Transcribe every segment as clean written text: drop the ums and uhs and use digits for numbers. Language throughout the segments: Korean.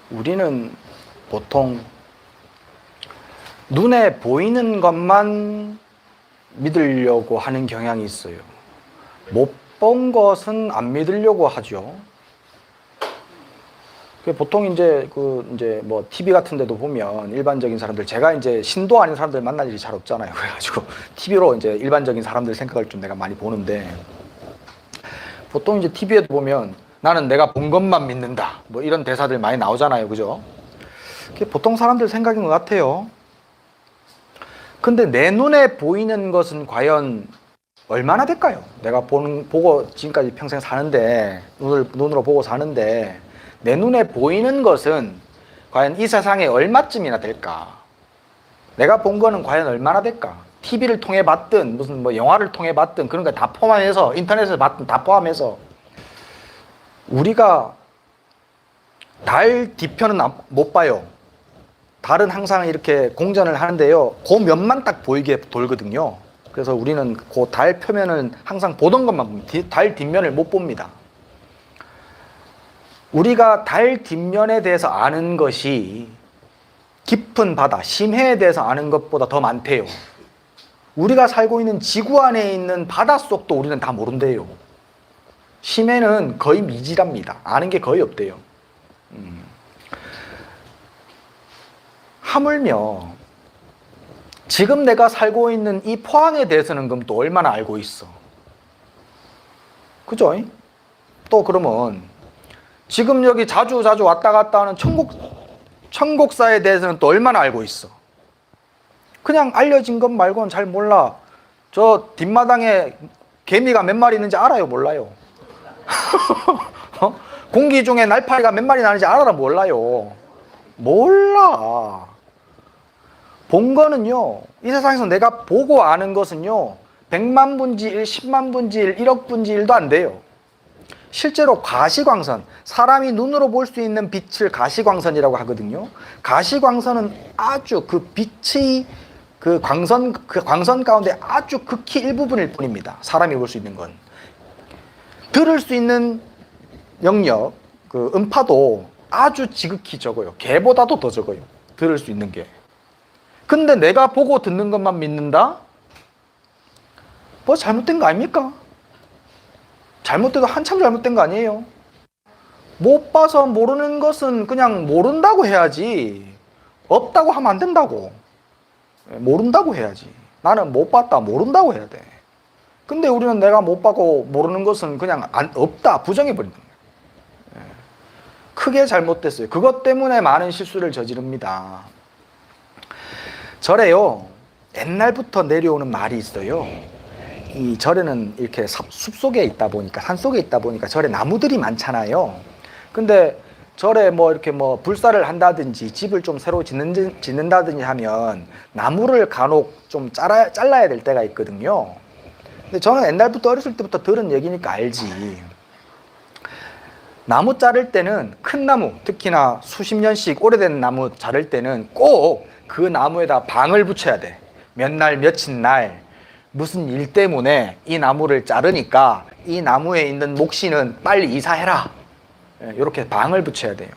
우리는 보통 눈에 보이는 것만 믿으려고 하는 경향이 있어요. 못 본 것은 안 믿으려고 하죠. 보통 이제 뭐 TV 같은 데도 보면 일반적인 사람들, 제가 이제 신도 아닌 사람들 만날 일이 잘 없잖아요. 그래가지고 TV로 이제 일반적인 사람들 생각을 좀 내가 많이 보는데, 보통 이제 TV에도 보면 나는 내가 본 것만 믿는다, 뭐 이런 대사들 많이 나오잖아요. 그죠? 그게 보통 사람들 생각인 것 같아요. 근데 내 눈에 보이는 것은 과연 얼마나 될까요? 내가 보고 지금까지 평생 사는데, 눈으로 보고 사는데, 내 눈에 보이는 것은 과연 이 세상에 얼마쯤이나 될까? 내가 본 거는 과연 얼마나 될까? TV를 통해 봤든, 무슨 뭐 영화를 통해 봤든, 그런 거 다 포함해서, 인터넷에서 봤든 다 포함해서, 우리가 달 뒤편은 못 봐요. 달은 항상 이렇게 공전을 하는데요, 그 면만 딱 보이게 돌거든요. 그래서 우리는 그 달 표면을 항상 보던 것만 봅니다. 달 뒷면을 못 봅니다. 우리가 달 뒷면에 대해서 아는 것이 깊은 바다, 심해에 대해서 아는 것보다 더 많대요. 우리가 살고 있는 지구 안에 있는 바닷속도 우리는 다 모른대요. 심해는 거의 미지랍니다. 아는 게 거의 없대요. 하물며 지금 내가 살고 있는 이 포항에 대해서는 그럼 또 얼마나 알고 있어? 그죠? 또 그러면 지금 여기 자주 왔다 갔다 하는 청곡사에 대해서는 또 얼마나 알고 있어? 그냥 알려진 것 말고는 잘 몰라. 저 뒷마당에 개미가 몇 마리 있는지 알아요? 몰라요? 공기 중에 날파리가 몇 마리 나는지 알아라? 몰라요? 몰라. 본 거는요, 이 세상에서 내가 보고 아는 것은요, 100만 분지 1, 10만 분지 1, 1억 분지 1도 안 돼요. 실제로 가시광선, 사람이 눈으로 볼 수 있는 빛을 가시광선이라고 하거든요. 가시광선은 아주 그 빛의 그 광선 가운데 아주 극히 일부분일 뿐입니다. 사람이 볼 수 있는 건. 들을 수 있는 영역, 그 음파도 아주 지극히 적어요. 개보다도 더 적어요. 들을 수 있는 게. 근데 내가 보고 듣는 것만 믿는다? 뭐 잘못된 거 아닙니까? 잘못돼도 한참 잘못된 거 아니에요? 못 봐서 모르는 것은 그냥 모른다고 해야지, 없다고 하면 안 된다고. 모른다고 해야지. 나는 못 봤다, 모른다고 해야 돼. 근데 우리는 내가 못 봤고 모르는 것은 그냥 없다, 부정해버린다. 크게 잘못됐어요. 그것 때문에 많은 실수를 저지릅니다. 절에요, 옛날부터 내려오는 말이 있어요. 이 절에는 이렇게 숲속에 있다 보니까, 산속에 있다 보니까 절에 나무들이 많잖아요. 근데 절에 뭐 이렇게 뭐 불사를 한다든지 집을 좀 새로 짓는다든지 하면 나무를 간혹 좀 잘라야 될 때가 있거든요. 근데 저는 옛날부터 어렸을 때부터 들은 얘기니까 알지. 나무 자를 때는 큰 나무, 특히나 수십 년씩 오래된 나무 자를 때는 꼭 그 나무에다 방을 붙여야 돼. 몇 날 며칠 날 무슨 일 때문에 이 나무를 자르니까 이 나무에 있는 목신은 빨리 이사해라. 이렇게 방을 붙여야 돼요.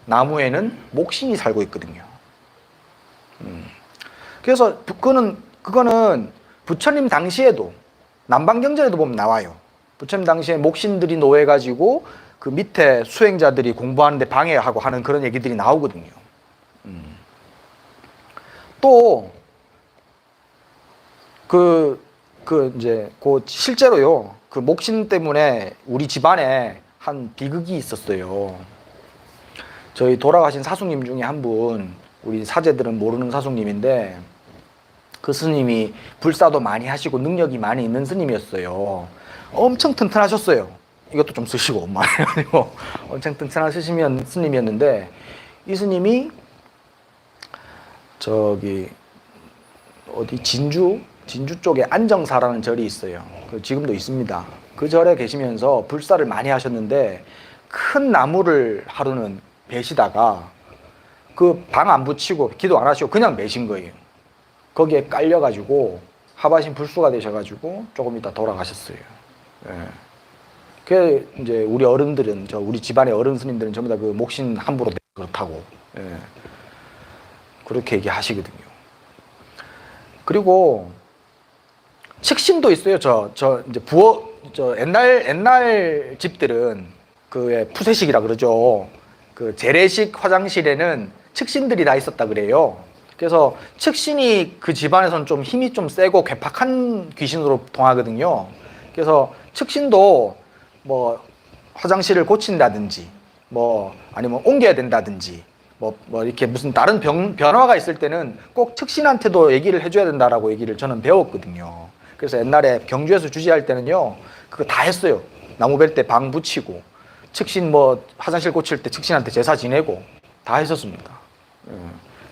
나무에는 목신이 살고 있거든요. 그래서 그거는 부처님 당시에도, 남방경전에도 보면 나와요. 부처님 당시에 목신들이 노해가지고 그 밑에 수행자들이 공부하는데 방해하고 하는 그런 얘기들이 나오거든요. 또 실제로요, 그 목신 때문에 우리 집안에 한 비극이 있었어요. 저희 돌아가신 사수님 중에 한 분, 우리 사제들은 모르는 사수님인데, 그 스님이 불사도 많이 하시고 능력이 많이 있는 스님이었어요. 엄청 튼튼하셨어요. 이것도 좀 쓰시고 말이고 엄청 튼튼하시면 스님이었는데, 이 스님이 저기 어디 진주 쪽에 안정사라는 절이 있어요. 지금도 있습니다. 그 절에 계시면서 불사를 많이 하셨는데, 큰 나무를 하루는 베시다가 그 방 안 붙이고 기도 안 하시고 그냥 매신 거예요. 거기에 깔려가지고 하바신 불수가 되셔가지고 조금 있다 돌아가셨어요. 예. 그 이제 우리 어른들은 우리 집안의 어른 스님들은 전부 다 그 목신 함부로 그렇다고 그렇게 얘기하시거든요. 그리고 칙신도 있어요. 이제 옛날 집들은 그 푸세식이라 그러죠. 그 재래식 화장실에는 칙신들이 다 있었다 그래요. 그래서 칙신이 그 집안에서는 좀 힘이 좀 세고 괴팍한 귀신으로 통하거든요. 그래서 칙신도 뭐 화장실을 고친다든지 아니면 옮겨야 된다든지 이렇게 무슨 다른 변화가 있을 때는 꼭 칙신한테도 얘기를 해줘야 된다라고 얘기를 저는 배웠거든요. 그래서 옛날에 경주에서 주지할 때는요, 그거 다 했어요. 나무 벨 때 방 붙이고, 칙신 화장실 고칠 때 칙신한테 제사 지내고, 다 했었습니다.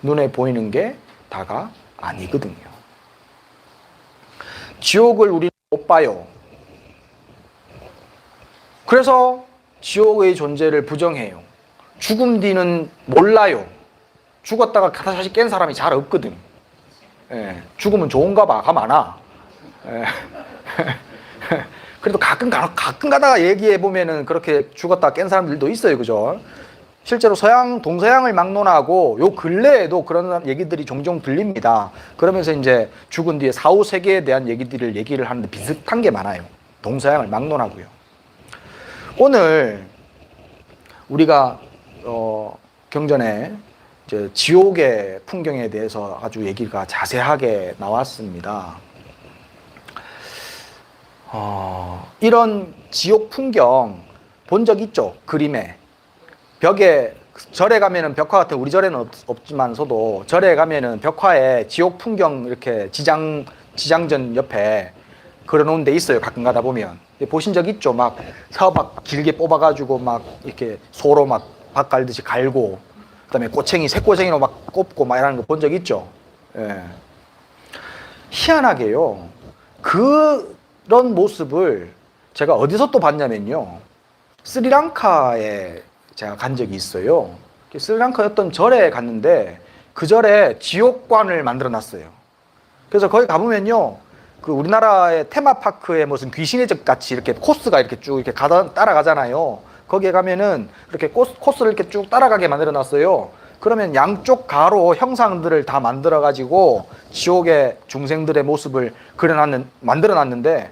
눈에 보이는 게 다가 아니거든요. 지옥을 우리는 못 봐요. 그래서 지옥의 존재를 부정해요. 죽음 뒤는 몰라요. 죽었다가 다시 깬 사람이 잘 없거든. 죽으면 좋은가 봐. 가 많아. 그래도 가끔 가다가 얘기해보면은 그렇게 죽었다 깬 사람들도 있어요. 그죠? 실제로 동서양을 막론하고 요 근래에도 그런 얘기들이 종종 들립니다. 그러면서 이제 죽은 뒤에 사후 세계에 대한 얘기를 하는데 비슷한 게 많아요. 동서양을 막론하고요. 오늘 우리가 경전에 이제 지옥의 풍경에 대해서 아주 얘기가 자세하게 나왔습니다. 이런 지옥 풍경 본 적 있죠? 그림에 벽에 절에 가면은 벽화 같은 우리 절에는 없지만서도 절에 가면은 벽화에 지옥 풍경 이렇게 지장전 옆에 그려놓은 데 있어요. 가끔 가다 보면 보신 적 있죠? 막 혀 막 길게 뽑아가지고 막 이렇게 소로 막 밥 갈듯이 갈고 그다음에 새꼬챙이로 막 꼽고 막 이러는 거 본 적 있죠? 예. 희한하게요. 그런 모습을 제가 어디서 또 봤냐면요. 스리랑카에 제가 간 적이 있어요. 스리랑카 어떤 절에 갔는데 그 절에 지옥관을 만들어 놨어요. 그래서 거기 가보면요. 그 우리나라의 테마파크에 무슨 귀신의 집 같이 이렇게 코스가 이렇게 쭉 이렇게 따라가잖아요. 거기에 가면은 이렇게 코스를 이렇게 쭉 따라가게 만들어 놨어요. 그러면 양쪽 가로 형상들을 다 만들어 가지고 지옥의 중생들의 모습을 만들어 놨는데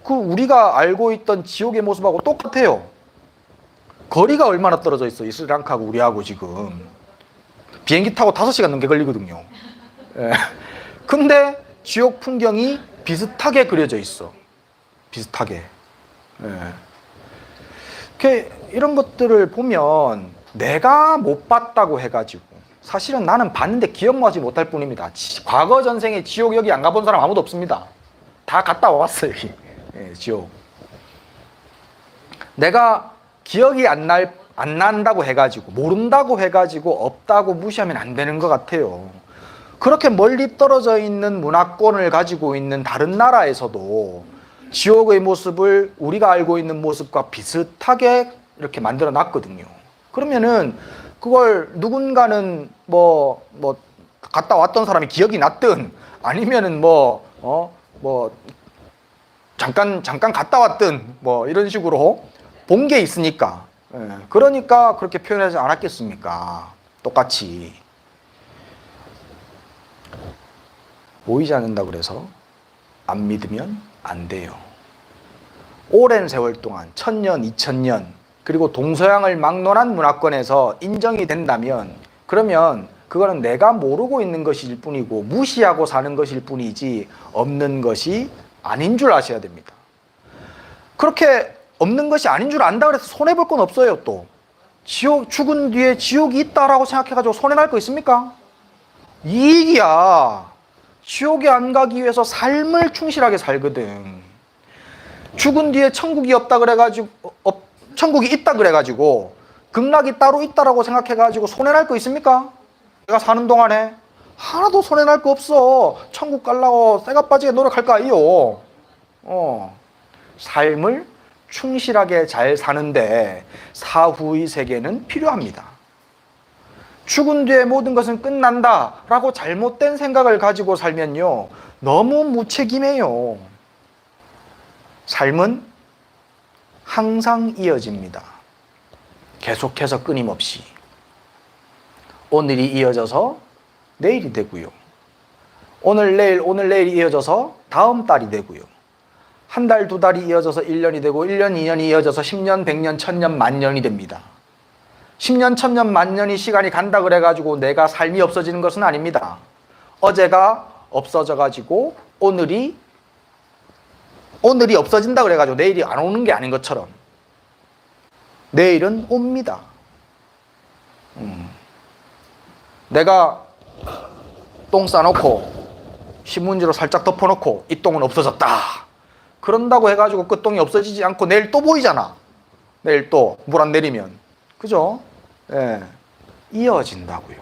그 우리가 알고 있던 지옥의 모습하고 똑같아요. 거리가 얼마나 떨어져 있어, 이 스리랑카하고 우리하고 지금. 비행기 타고 5시간 넘게 걸리거든요. 예. 근데 지옥 풍경이 비슷하게 그려져 있어. 비슷하게. 이런 것들을 보면 내가 못 봤다고 해가지고 사실은 나는 봤는데 기억나지 못할 뿐입니다. 과거 전생에 지옥 여기 안 가본 사람 아무도 없습니다. 다 갔다 와봤어요. 지옥. 내가 기억이 안 난다고 해가지고 모른다고 해가지고 없다고 무시하면 안 되는 것 같아요. 그렇게 멀리 떨어져 있는 문화권을 가지고 있는 다른 나라에서도 지옥의 모습을 우리가 알고 있는 모습과 비슷하게 이렇게 만들어 놨거든요. 그러면은 그걸 누군가는 갔다 왔던 사람이 기억이 났든 아니면은 잠깐 갔다 왔든 이런 식으로 본 게 있으니까. 그러니까 그렇게 표현하지 않았겠습니까? 똑같이. 보이지 않는다 그래서 안 믿으면 안 돼요. 오랜 세월 동안 1000년, 2000년 그리고 동서양을 막론한 문화권에서 인정이 된다면 그러면 그거는 내가 모르고 있는 것일 뿐이고 무시하고 사는 것일 뿐이지 없는 것이 아닌 줄 아셔야 됩니다. 그렇게 없는 것이 아닌 줄 안다 그래서 손해볼 건 없어요. 또 죽은 뒤에 지옥이 있다라고 생각해가지고 손해날 거 있습니까? 이익이야. 지옥에 안 가기 위해서 삶을 충실하게 살거든. 죽은 뒤에 천국이 없다 그래가지고 천국이 있다 그래가지고 극락이 따로 있다라고 생각해가지고 손해날 거 있습니까? 내가 사는 동안에 하나도 손해날 거 없어. 천국 가려고 쇠가 빠지게 노력할 거 아니요. 삶을 충실하게 잘 사는데 사후의 세계는 필요합니다. 죽은 뒤에 모든 것은 끝난다 라고 잘못된 생각을 가지고 살면요 너무 무책임해요. 삶은 항상 이어집니다. 계속해서 끊임없이. 오늘이 이어져서 내일이 되고요. 오늘 내일이 이어져서 다음 달이 되고요. 한 달, 두 달이 이어져서 1년이 되고 1년, 2년이 이어져서 10년, 100년, 1000년, 만년이 됩니다. 10년, 1000년, 만년이 시간이 간다 그래가지고 내가 삶이 없어지는 것은 아닙니다. 어제가 없어져가지고 오늘이 없어진다 그래가지고 내일이 안 오는 게 아닌 것처럼 내일은 옵니다. 내가 똥 싸놓고 신문지로 살짝 덮어놓고 이 똥은 없어졌다. 그런다고 해가지고 그 똥이 없어지지 않고 내일 또 보이잖아. 내일 또 물 안 내리면. 그죠? 예. 이어진다고요.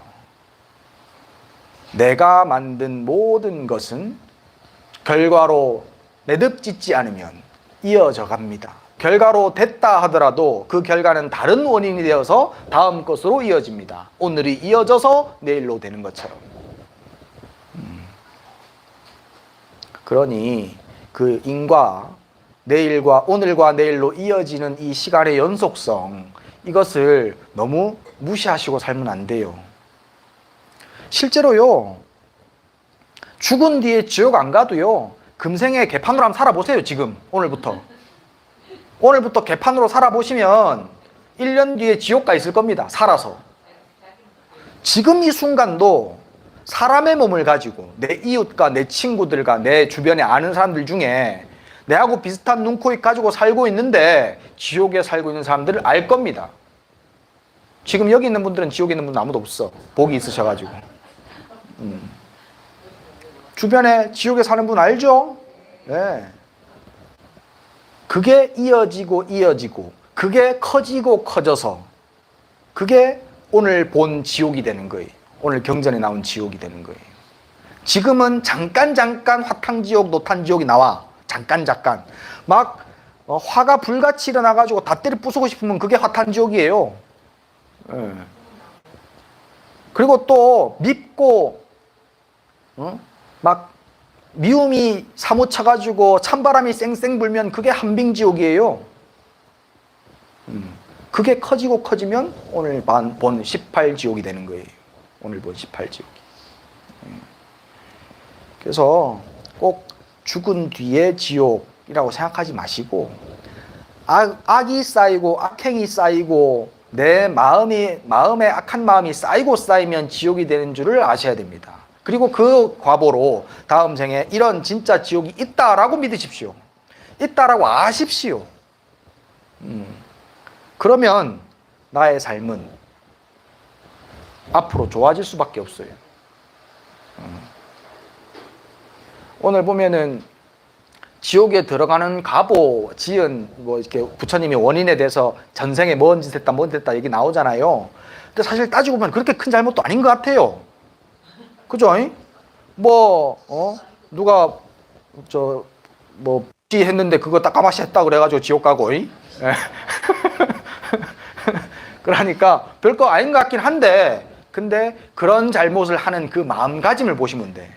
내가 만든 모든 것은 결과로 매듭짓지 않으면 이어져 갑니다. 결과로 됐다 하더라도 그 결과는 다른 원인이 되어서 다음 것으로 이어집니다. 오늘이 이어져서 내일로 되는 것처럼. 그러니 그 인과 내일과 오늘과 내일로 이어지는 이 시간의 연속성, 이것을 너무 무시하시고 살면 안 돼요. 실제로요, 죽은 뒤에 지옥 안 가도요, 금생에 개판으로 한번 살아보세요. 지금 오늘부터 개판으로 살아보시면 1년 뒤에 지옥 가 있을 겁니다. 살아서. 지금 이 순간도 사람의 몸을 가지고 내 이웃과 내 친구들과 내 주변에 아는 사람들 중에 내하고 비슷한 눈, 코, 입 가지고 살고 있는데 지옥에 살고 있는 사람들을 알 겁니다. 지금 여기 있는 분들은 지옥에 있는 분은 아무도 없어. 복이 있으셔가지고. 주변에 지옥에 사는 분 알죠? 네. 그게 이어지고 그게 커지고 커져서 그게 오늘 본 지옥이 되는 거예요. 오늘 경전에 나온 지옥이 되는 거예요. 지금은 잠깐 화탕지옥, 노탄지옥이 나와. 잠깐. 막 화가 불같이 일어나가지고 다 때려 부수고 싶으면 그게 화탄지옥이에요. 네. 그리고 또 밉고 막 미움이 사무쳐가지고 찬바람이 쌩쌩 불면 그게 한빙지옥이에요. 그게 커지고 커지면 오늘 본 18지옥이 되는 거예요. 오늘 본 18지옥이. 그래서 꼭 죽은 뒤에 지옥이라고 생각하지 마시고, 악이 쌓이고 악행이 쌓이고 내 마음에 악한 마음이 쌓이면 지옥이 되는 줄을 아셔야 됩니다. 그리고 그 과보로 다음 생에 이런 진짜 지옥이 있다라고 믿으십시오. 있다라고 아십시오. 그러면 나의 삶은 앞으로 좋아질 수밖에 없어요. 오늘 보면은 지옥에 들어가는 갑오 지은 이렇게 부처님이 원인에 대해서 전생에 뭔 짓 했다 얘기 나오잖아요. 근데 사실 따지고 보면 그렇게 큰 잘못도 아닌 것 같아요. 그죠? 누가 했는데 그거 따까마시 했다 그래가지고 지옥 가고. 그러니까 별거 아닌 것 같긴 한데, 근데 그런 잘못을 하는 그 마음가짐을 보시면 돼.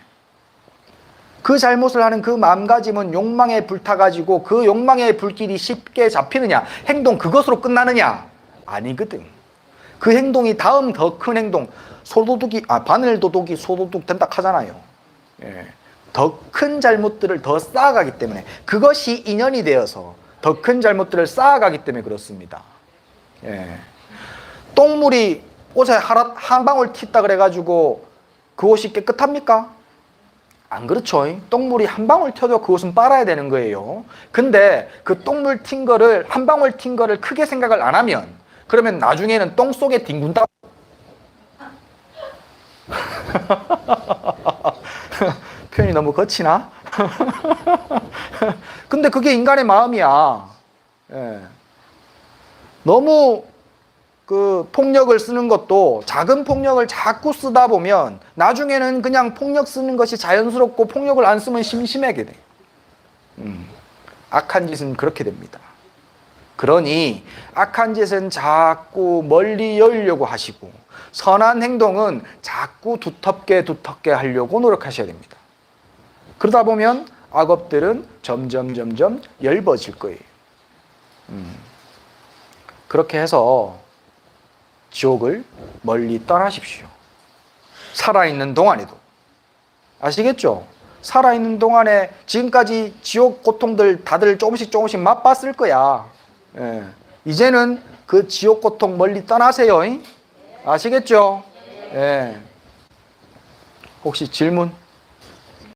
그 잘못을 하는 그 마음가짐은 욕망에 불타가지고 그 욕망의 불길이 쉽게 잡히느냐, 행동 그것으로 끝나느냐? 아니거든. 그 행동이 다음 더 큰 행동, 바늘도둑이 소도둑 된다 하잖아요. 더 큰 잘못들을 더 쌓아가기 때문에, 그것이 인연이 되어서 더 큰 잘못들을 쌓아가기 때문에 그렇습니다. 똥물이 옷에 한 방울 튀었다 그래가지고 그 옷이 깨끗합니까? 안 그렇죠. 똥물이 한 방울 튀어도 그 옷은 빨아야 되는 거예요. 근데 그 똥물 튄 거를, 한 방울 튄 거를 크게 생각을 안 하면, 그러면 나중에는 똥 속에 뒹군다. 표현이 너무 거치나? 근데 그게 인간의 마음이야. 너무 그 폭력을 쓰는 것도, 작은 폭력을 자꾸 쓰다 보면 나중에는 그냥 폭력 쓰는 것이 자연스럽고 폭력을 안 쓰면 심심하게 돼. 악한 짓은 그렇게 됩니다. 그러니 악한 짓은 자꾸 멀리 열려고 하시고, 선한 행동은 자꾸 두텁게 하려고 노력하셔야 됩니다. 그러다 보면 악업들은 점점 엷어질 거예요. 그렇게 해서 지옥을 멀리 떠나십시오. 살아있는 동안에도. 아시겠죠? 살아있는 동안에 지금까지 지옥 고통들 다들 조금씩 맛봤을 거야. 예. 이제는 그 지옥 고통 멀리 떠나세요. 아시겠죠? 예. 혹시 질문?